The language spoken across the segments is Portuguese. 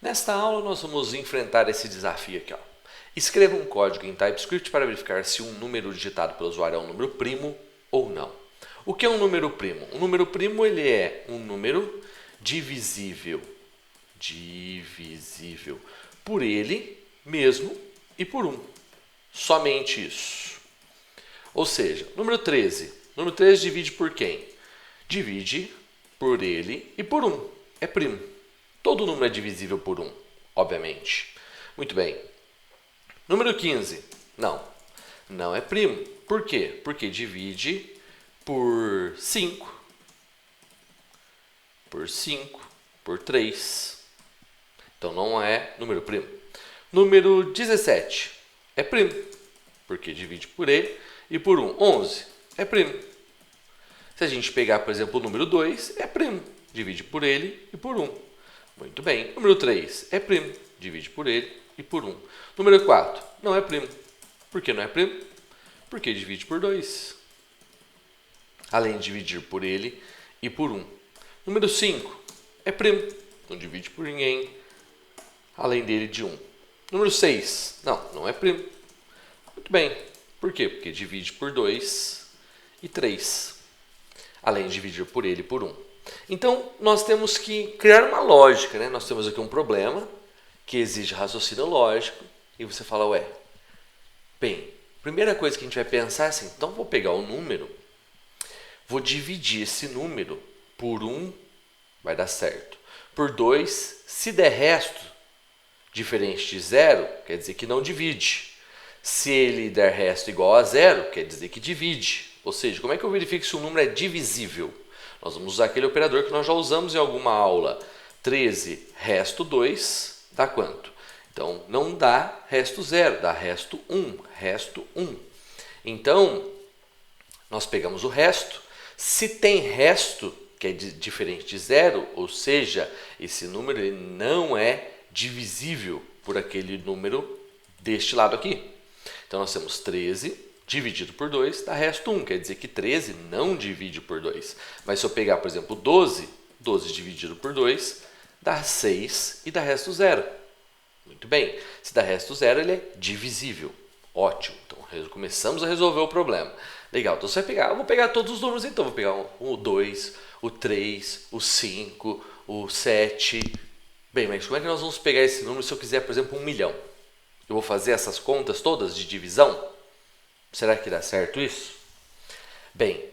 Nesta aula nós vamos enfrentar esse desafio aqui. Escreva um código em TypeScript para verificar se um número digitado pelo usuário é um número primo ou não. O que é um número primo? Um número primo ele é um número divisível por ele mesmo e por 1. Somente isso. Ou seja, número 13. Número 13 divide por quem? Divide por ele e por 1. É primo. Todo número é divisível por 1, obviamente. Muito bem. Número 15. Não é primo. Por quê? Porque divide por 5, por 3. Então não é número primo. Número 17 é primo, porque divide por ele e por 1. 11 é primo. Se a gente pegar, por exemplo, o número 2, é primo, divide por ele e por 1. Muito bem. Número 3 é primo, divide por ele e por 1. Número 4 não é primo. Por que não é primo? Porque divide por 2. Além de dividir por ele e por 1. Número 5 é primo, não divide por ninguém, além dele de 1. Número 6, não é primo. Muito bem. Por quê? Porque divide por 2 e 3, além de dividir por ele e por 1. Então, nós temos que criar uma lógica, né? Nós temos aqui um problema que exige raciocínio lógico e você fala, bem, primeira coisa que a gente vai pensar é assim, então vou pegar o número, vou dividir esse número por 1, vai dar certo. Por 2, se der resto diferente de 0, quer dizer que não divide. Se ele der resto igual a 0, quer dizer que divide. Ou seja, como é que eu verifico se um número é divisível? Nós vamos usar aquele operador que nós já usamos em alguma aula. 13 resto 2 dá quanto? Então, não dá resto 0, dá resto 1. Resto 1. Então, nós pegamos o resto. Se tem resto, que é diferente de 0, ou seja, esse número ele não é divisível por aquele número deste lado aqui. Então, nós temos 13 dividido por 2 dá resto 1, quer dizer que 13 não divide por 2. Mas se eu pegar, por exemplo, 12 dividido por 2 dá 6 e dá resto 0. Muito bem, se dá resto 0, ele é divisível. Ótimo, então começamos a resolver o problema. Legal, então você vai pegar, eu vou pegar todos os números então, vou pegar o 2, o 3, o 5, o 7. Bem, mas como é que nós vamos pegar esse número se eu quiser, por exemplo, 1 milhão? Eu vou fazer essas contas todas de divisão? Será que dá certo isso? Bem,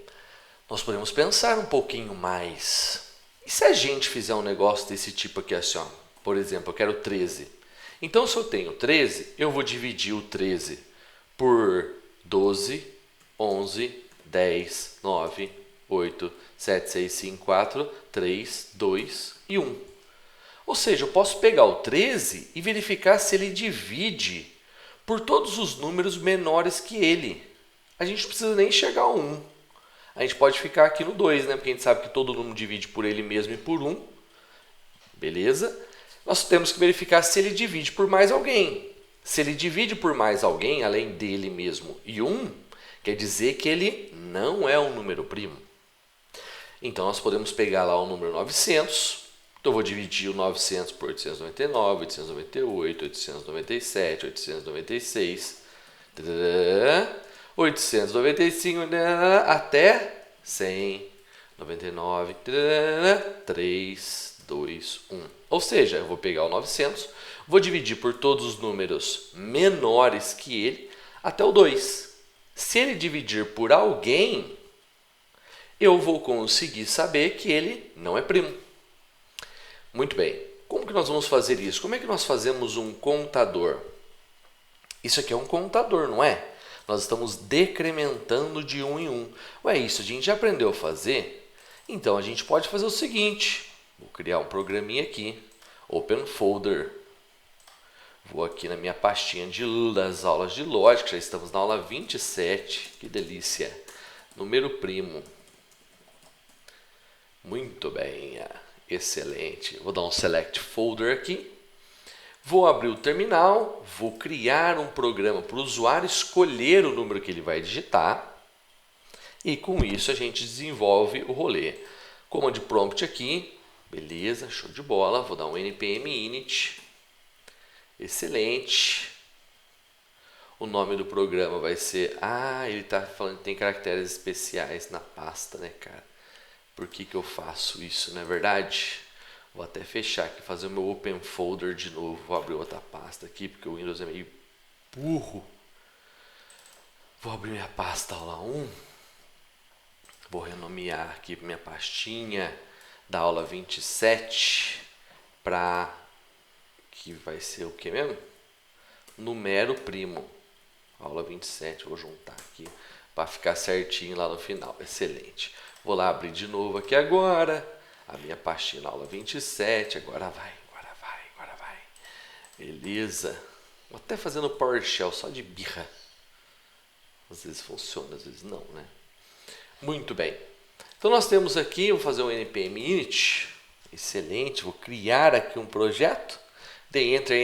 nós podemos pensar um pouquinho mais. E se a gente fizer um negócio desse tipo aqui assim, por exemplo, eu quero 13. Então, se eu tenho 13, eu vou dividir o 13 por 12, 11, 10, 9, 8, 7, 6, 5, 4, 3, 2 e 1. Ou seja, eu posso pegar o 13 e verificar se ele divide por todos os números menores que ele. A gente não precisa nem chegar a 1. A gente pode ficar aqui no 2, né? Porque a gente sabe que todo número divide por ele mesmo e por 1. Beleza? Nós temos que verificar se ele divide por mais alguém. Se ele divide por mais alguém, além dele mesmo e 1, quer dizer que ele não é um número primo. Então, nós podemos pegar lá o número 900. Então, eu vou dividir o 900 por 899, 898, 897, 896, 895, até 100, 99, 3, 2, 1. Ou seja, eu vou pegar o 900, vou dividir por todos os números menores que ele, até o 2. Se ele dividir por alguém, eu vou conseguir saber que ele não é primo. Muito bem. Como que nós vamos fazer isso? Como é que nós fazemos um contador? Isso aqui é um contador, não é? Nós estamos decrementando de 1 em 1. Isso a gente já aprendeu a fazer? Então, a gente pode fazer o seguinte. Vou criar um programinha aqui. Open Folder. Vou aqui na minha pastinha das aulas de lógica. Já estamos na aula 27. Que delícia. Número primo. Muito bem. Excelente. Vou dar um Select Folder aqui. Vou abrir o terminal. Vou criar um programa para o usuário escolher o número que ele vai digitar. E com isso a gente desenvolve o rolê. Command Prompt aqui. Beleza, show de bola. Vou dar um npm init. Excelente. O nome do programa vai ser... ele está falando que tem caracteres especiais na pasta, né, cara? Por que eu faço isso, não é verdade? Vou até fechar aqui, fazer o meu open folder de novo. Vou abrir outra pasta aqui, porque o Windows é meio burro. Vou abrir minha pasta aula 1. Vou renomear aqui minha pastinha da aula 27 para que vai ser o que mesmo? Numero primo. Aula 27, vou juntar aqui para ficar certinho lá no final. Excelente. Vou lá abrir de novo aqui agora. A minha pastinha na aula 27. Agora vai. Beleza. Vou até fazendo PowerShell só de birra. Às vezes funciona, às vezes não, né? Muito bem. Então nós temos aqui, vou fazer um npm init. Excelente. Vou criar aqui um projeto. Dei enter,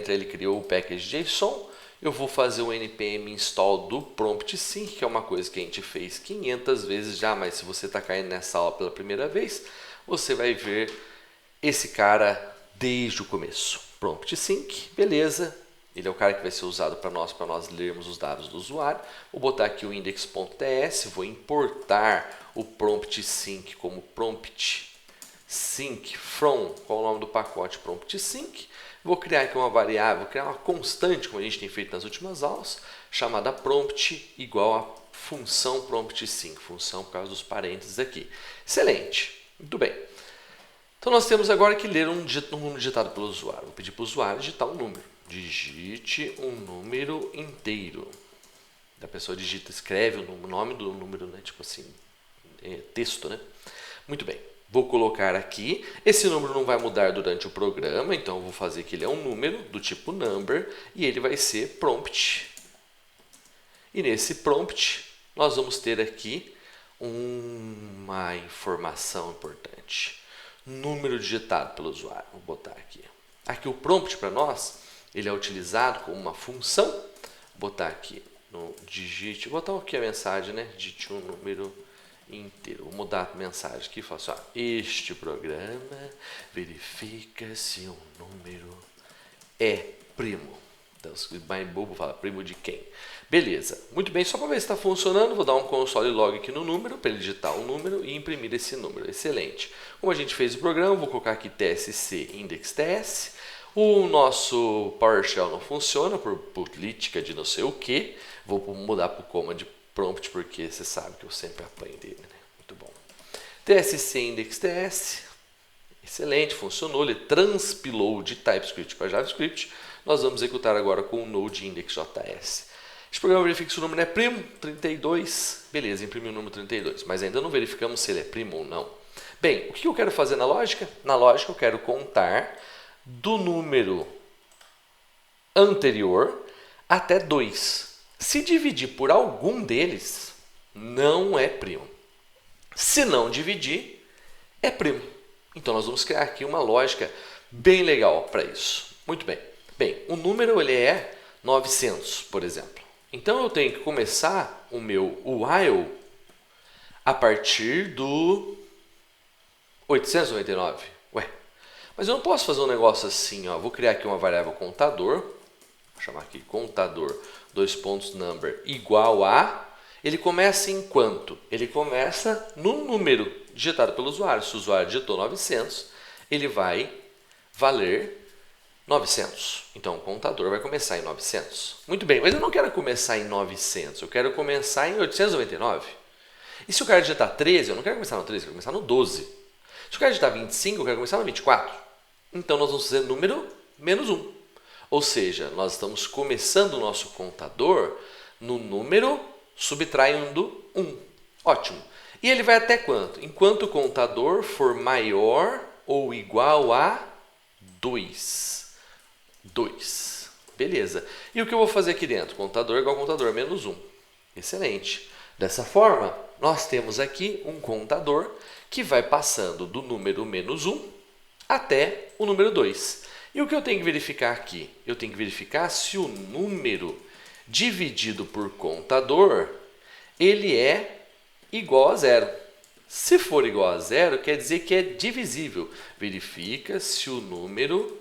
ele criou o package JSON. Eu vou fazer o npm install do prompt sync, que é uma coisa que a gente fez 500 vezes já, mas se você está caindo nessa aula pela primeira vez, você vai ver esse cara desde o começo. Prompt sync, beleza. Ele é o cara que vai ser usado para nós lermos os dados do usuário. Vou botar aqui o index.ts, vou importar o prompt sync como prompt sync from, qual é o nome do pacote prompt sync. Vou criar aqui uma variável, vou criar uma constante, como a gente tem feito nas últimas aulas, chamada prompt igual a função prompt sync, função por causa dos parênteses aqui. Excelente, muito bem. Então nós temos agora que ler um número digitado pelo usuário. Vou pedir para o usuário digitar um número. Digite um número inteiro. A pessoa digita, escreve o nome do número, né? Tipo assim, texto, né? Muito bem. Vou colocar aqui, esse número não vai mudar durante o programa, então eu vou fazer que ele é um número do tipo number e ele vai ser prompt. E nesse prompt nós vamos ter aqui uma informação importante. Número digitado pelo usuário. Vou botar aqui. Aqui o prompt para nós, ele é utilizado como uma função. Vou botar aqui no digite, vou botar aqui a mensagem, né? Digite um número inteiro. Vou mudar a mensagem aqui e falar assim, este programa verifica se um número é primo. Então, se mais bobo fala primo de quem? Beleza. Muito bem, só para ver se está funcionando, vou dar um console log aqui no número, para ele digitar o número e imprimir esse número. Excelente. Como a gente fez o programa, vou colocar aqui tsc index.ts. O nosso PowerShell não funciona por política de não sei o que. Vou mudar para o command prompt, porque você sabe que eu sempre apanho dele, né? Muito bom. tsc index.ts, excelente, funcionou. Ele transpilou de TypeScript para JavaScript. Nós vamos executar agora com o node index.js. Este programa verifica se o número é primo, 32. Beleza, imprimiu o número 32, mas ainda não verificamos se ele é primo ou não. Bem, o que eu quero fazer na lógica? Na lógica eu quero contar do número anterior até 2. Se dividir por algum deles, não é primo. Se não dividir, é primo. Então, nós vamos criar aqui uma lógica bem legal para isso. Muito bem. Bem, o número ele é 900, por exemplo. Então, eu tenho que começar o meu while a partir do 899. Ué, mas eu não posso fazer um negócio assim, ó. Vou criar aqui uma variável contador. Vou chamar aqui contador, number igual a... Ele começa em quanto? Ele começa no número digitado pelo usuário. Se o usuário digitou 900, ele vai valer 900. Então, o contador vai começar em 900. Muito bem, mas eu não quero começar em 900. Eu quero começar em 899. E se o cara digitar 13, eu não quero começar no 13, eu quero começar no 12. Se o cara digitar 25, eu quero começar no 24. Então, nós vamos fazer número menos 1. Ou seja, nós estamos começando o nosso contador no número subtraindo 1. Ótimo. E ele vai até quanto? Enquanto o contador for maior ou igual a 2. 2. Beleza. E o que eu vou fazer aqui dentro? Contador igual a contador menos 1. Excelente. Dessa forma, nós temos aqui um contador que vai passando do número menos 1 até o número 2. E o que eu tenho que verificar aqui? Eu tenho que verificar se o número dividido por contador, ele é igual a 0. Se for igual a zero, quer dizer que é divisível. Verifica se o número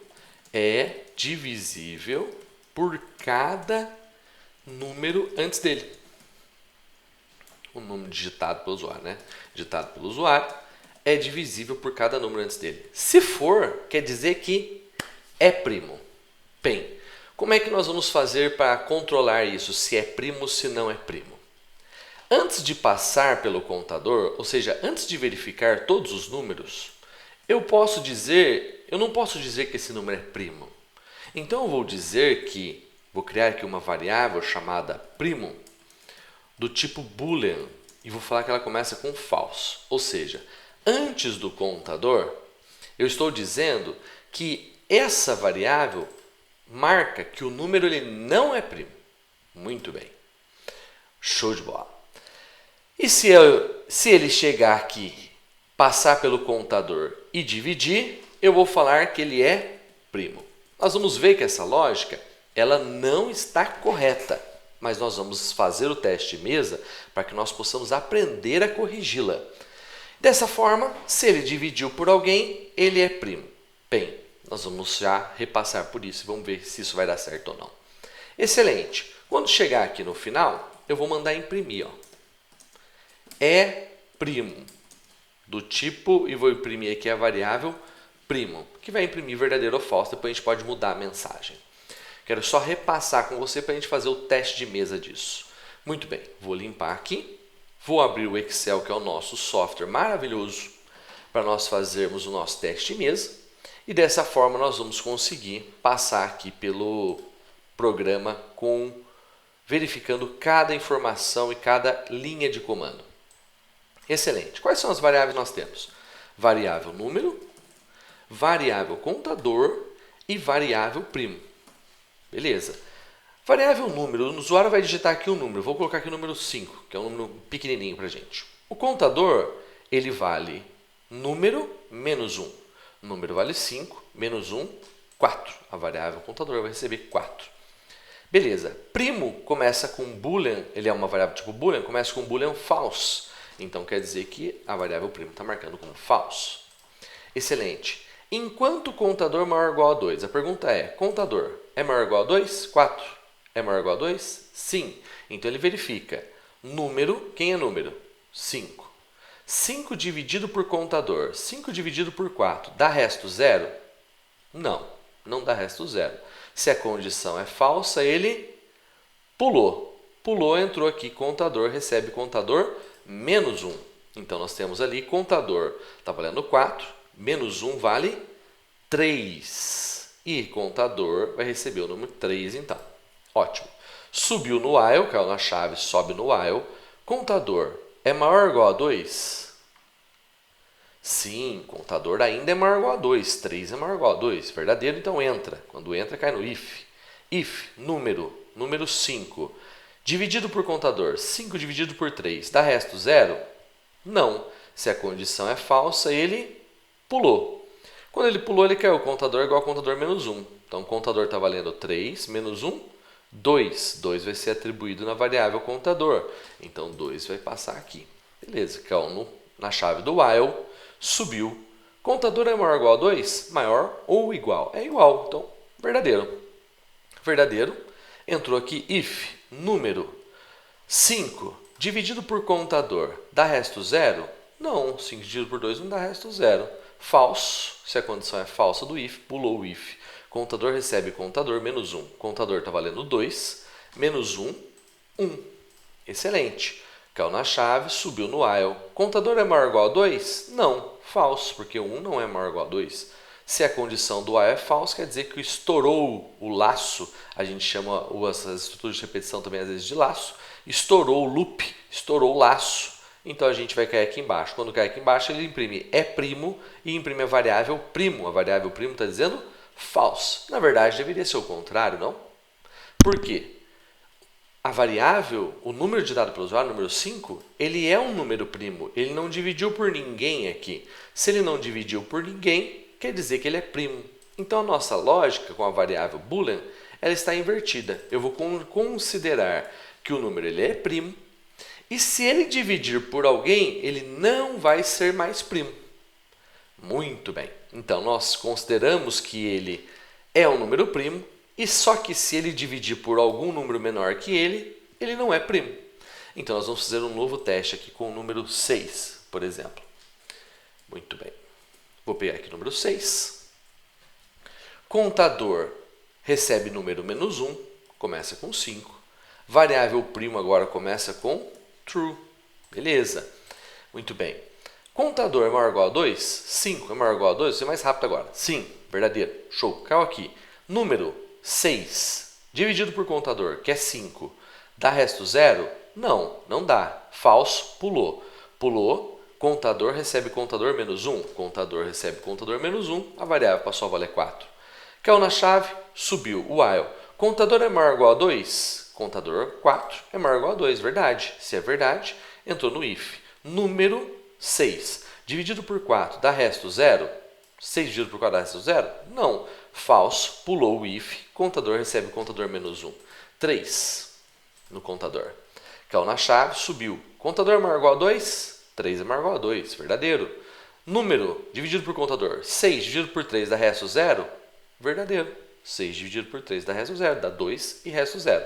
é divisível por cada número antes dele. O número digitado pelo usuário, né? Digitado pelo usuário é divisível por cada número antes dele. Se for, quer dizer que é primo. Bem, como é que nós vamos fazer para controlar isso? Se é primo ou se não é primo? Antes de passar pelo contador, ou seja, antes de verificar todos os números, eu não posso dizer que esse número é primo. Então eu vou criar aqui uma variável chamada primo do tipo boolean e vou falar que ela começa com false. Ou seja, antes do contador, eu estou dizendo que essa variável marca que o número ele não é primo. Muito bem. Show de bola. E se ele chegar aqui, passar pelo contador e dividir, eu vou falar que ele é primo. Nós vamos ver que essa lógica ela não está correta, mas nós vamos fazer o teste de mesa para que nós possamos aprender a corrigi-la. Dessa forma, se ele dividiu por alguém, ele é primo. Bem, nós vamos já repassar por isso e vamos ver se isso vai dar certo ou não. Excelente. Quando chegar aqui no final, eu vou mandar imprimir. É primo do tipo, e vou imprimir aqui a variável primo, que vai imprimir verdadeiro ou falso, depois a gente pode mudar a mensagem. Quero só repassar com você para a gente fazer o teste de mesa disso. Muito bem, vou limpar aqui, vou abrir o Excel, que é o nosso software maravilhoso, para nós fazermos o nosso teste de mesa, e dessa forma nós vamos conseguir passar aqui pelo programa verificando cada informação e cada linha de comando. Excelente. Quais são as variáveis que nós temos? Variável número, variável contador e variável primo. Beleza. Variável número, o usuário vai digitar aqui um número. Vou colocar aqui o número 5, que é um número pequenininho para a gente. O contador, ele vale número menos 1. O número vale 5, menos 1, 4. A variável contador vai receber 4. Beleza. Primo começa com boolean, ele é uma variável tipo boolean, começa com boolean false. Então, quer dizer que a variável primo está marcando como false. Excelente. Enquanto o contador é maior ou igual a 2? A pergunta é, contador é maior ou igual a 2? 4. É maior ou igual a 2? Sim. Então, ele verifica. Número, quem é número? 5. 5 dividido por contador. 5 dividido por 4. Dá resto 0? Não, não dá resto 0. Se a condição é falsa, ele pulou. Pulou, entrou aqui, contador, recebe contador menos 1. Então, nós temos ali contador, está valendo 4, menos 1 vale 3. E contador vai receber o número 3, então. Ótimo. Subiu no while, caiu na chave, sobe no while. Contador é maior ou igual a 2? Sim, contador ainda é maior ou igual a 2. 3 é maior ou igual a 2. Verdadeiro, então entra. Quando entra, cai no if. If, número 5. Dividido por contador, 5 dividido por 3, dá resto 0? Não. Se a condição é falsa, ele pulou. Quando ele pulou, ele caiu. O contador é igual a contador menos 1. Então, o contador está valendo 3 menos 1, 2. 2 vai ser atribuído na variável contador. Então, 2 vai passar aqui. Beleza, caiu na chave do while, subiu. Contador é maior ou igual a 2? Maior ou igual? É igual. Então, verdadeiro. Verdadeiro. Entrou aqui if, número 5 dividido por contador, dá resto 0? Não, 5 dividido por 2 não dá resto 0. Falso, se a condição é falsa do if, pulou o if. Contador recebe contador menos 1. Contador está valendo 2, menos 1, 1. Excelente. Caiu na chave, subiu no while. Contador é maior ou igual a 2? Não, falso, porque 1 não é maior ou igual a 2. Se a condição do while é falsa, quer dizer que estourou o laço, a gente chama as estruturas de repetição também às vezes de laço, estourou o loop, estourou o laço, então a gente vai cair aqui embaixo. Quando cair aqui embaixo, ele imprime é primo e imprime a variável primo. A variável primo está dizendo false. Na verdade, deveria ser o contrário, não? Por quê? A variável, o número dado pelo usuário, número 5, ele é um número primo, ele não dividiu por ninguém aqui. Se ele não dividiu por ninguém, quer dizer que ele é primo. Então, a nossa lógica com a variável boolean, ela está invertida. Eu vou considerar que o número ele é primo E se ele dividir por alguém, ele não vai ser mais primo. Muito bem. Então, nós consideramos que ele é um número primo, e só que se ele dividir por algum número menor que ele não é primo. Então, nós vamos fazer um novo teste aqui com o número 6, por exemplo. Muito bem. Vou pegar aqui o número 6. Contador recebe número menos 1, começa com 5. Variável primo agora começa com true. Beleza. Muito bem. Contador é maior ou igual a 2? 5 é maior ou igual a 2? Vou ser mais rápido agora. Sim, verdadeiro. Show. Caiu aqui. Número 6 dividido por contador, que é 5, dá resto 0? Não, não dá. Falso, pulou. Pulou, contador recebe contador menos 1. Contador recebe contador menos 1. A variável passou a valer 4. Caiu na chave, subiu. While. Contador é maior ou igual a 2? Contador 4 é maior ou igual a 2. Verdade. Se é verdade, entrou no if. Número 6 dividido por 4 dá resto 0? 6 dividido por 4 dá resto 0? Não. Falso, pulou o if, contador recebe contador menos 1. 3 no contador. Caiu na chave, subiu. Contador é maior ou igual a 2? 3 é maior ou igual a 2. Verdadeiro. Número dividido por contador. 6 dividido por 3 dá resto 0? Verdadeiro. 6 dividido por 3 dá resto 0. Dá 2 e resto 0.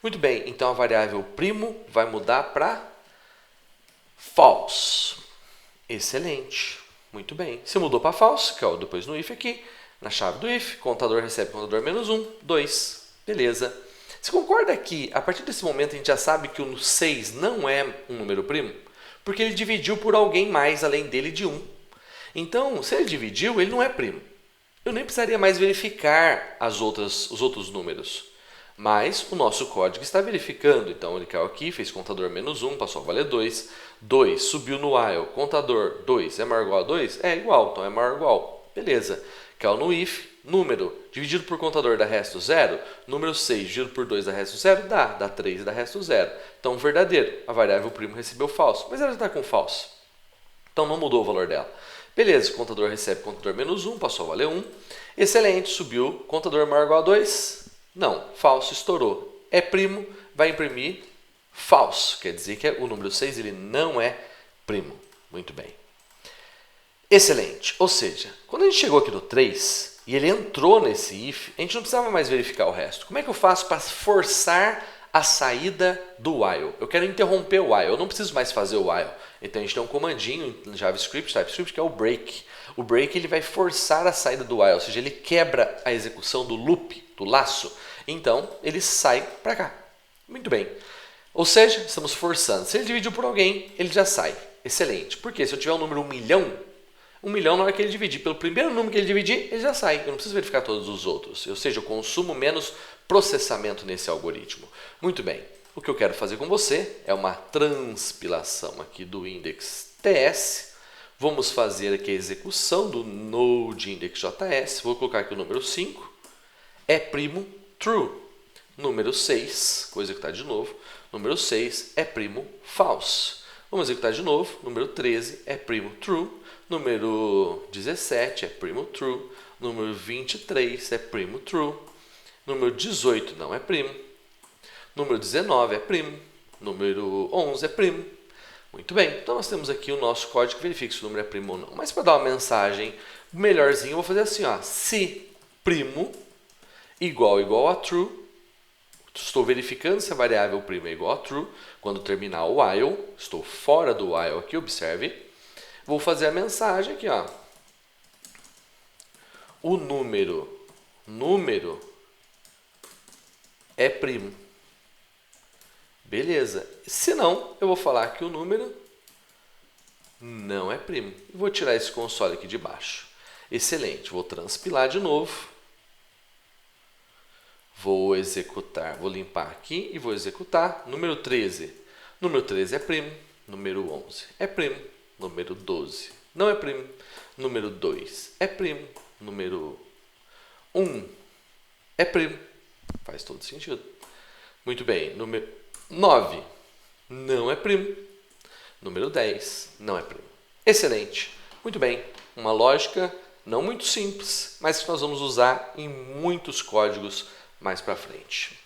Muito bem, então a variável primo vai mudar para false. Excelente. Muito bem. Se mudou para false, caiu depois no if aqui, na chave do if, contador recebe contador menos 1, 2. Beleza. Você concorda que, a partir desse momento, a gente já sabe que o 6 não é um número primo? Porque ele dividiu por alguém mais além dele de 1. Então, se ele dividiu, ele não é primo. Eu nem precisaria mais verificar os outros números. Mas o nosso código está verificando. Então, ele caiu aqui, fez contador menos 1, passou a valer 2. 2, subiu no while, contador 2 é maior ou igual a 2? É igual, então é maior ou igual. Beleza. Caiu no if, número dividido por contador dá resto 0. Número 6 dividido por 2 dá resto 0? Dá 3 e dá resto 0. Então, verdadeiro. A variável primo recebeu falso, mas ela já está com falso. Então, não mudou o valor dela. Beleza, o contador recebe contador menos 1, passou a valer 1. Excelente, subiu. Contador maior ou igual a 2? Não, falso, estourou. É primo, vai imprimir falso. Quer dizer que o número 6 ele não é primo. Muito bem. Excelente. Ou seja, quando a gente chegou aqui no 3 e ele entrou nesse if, a gente não precisava mais verificar o resto. Como é que eu faço para forçar a saída do while? Eu quero interromper o while, eu não preciso mais fazer o while. Então a gente tem um comandinho em JavaScript, TypeScript, que é o break. O break ele vai forçar a saída do while, ou seja, ele quebra a execução do loop, do laço. Então ele sai para cá. Muito bem. Ou seja, estamos forçando. Se ele dividiu por alguém, ele já sai. Excelente. Porque se eu tiver um número 1 milhão, 1 milhão na hora que ele dividir, pelo primeiro número que ele dividir, ele já sai. Eu não preciso verificar todos os outros. Ou seja, eu consumo menos processamento nesse algoritmo. Muito bem. O que eu quero fazer com você é uma transpilação aqui do index.ts. Vamos fazer aqui a execução do node index.js. Vou colocar aqui o número 5. É primo true. Número 6, vou executar de novo. Número 6 é primo false. Vamos executar de novo. Número 13 é primo true. Número 17 é primo true. Número 23 é primo true. Número 18 não é primo. Número 19 é primo. Número 11 é primo. Muito bem, então nós temos aqui o nosso código que verifica se o número é primo ou não. Mas para dar uma mensagem melhorzinha, eu vou fazer assim, ó. Se primo igual a true, estou verificando se a variável primo é igual a true. Quando terminar o while, estou fora do while aqui, observe. Vou fazer a mensagem aqui, ó. O número é primo. Beleza. Se não, eu vou falar que o número não é primo. Vou tirar esse console aqui de baixo. Excelente. Vou transpilar de novo. Vou executar. Vou limpar aqui e vou executar. Número 13. Número 13 é primo. Número 11 é primo. Número 12 não é primo. Número 2 é primo. Número 1 é primo. Faz todo sentido. Muito bem. Número 9 não é primo. Número 10 não é primo. Excelente. Muito bem. Uma lógica não muito simples, mas que nós vamos usar em muitos códigos mais para frente.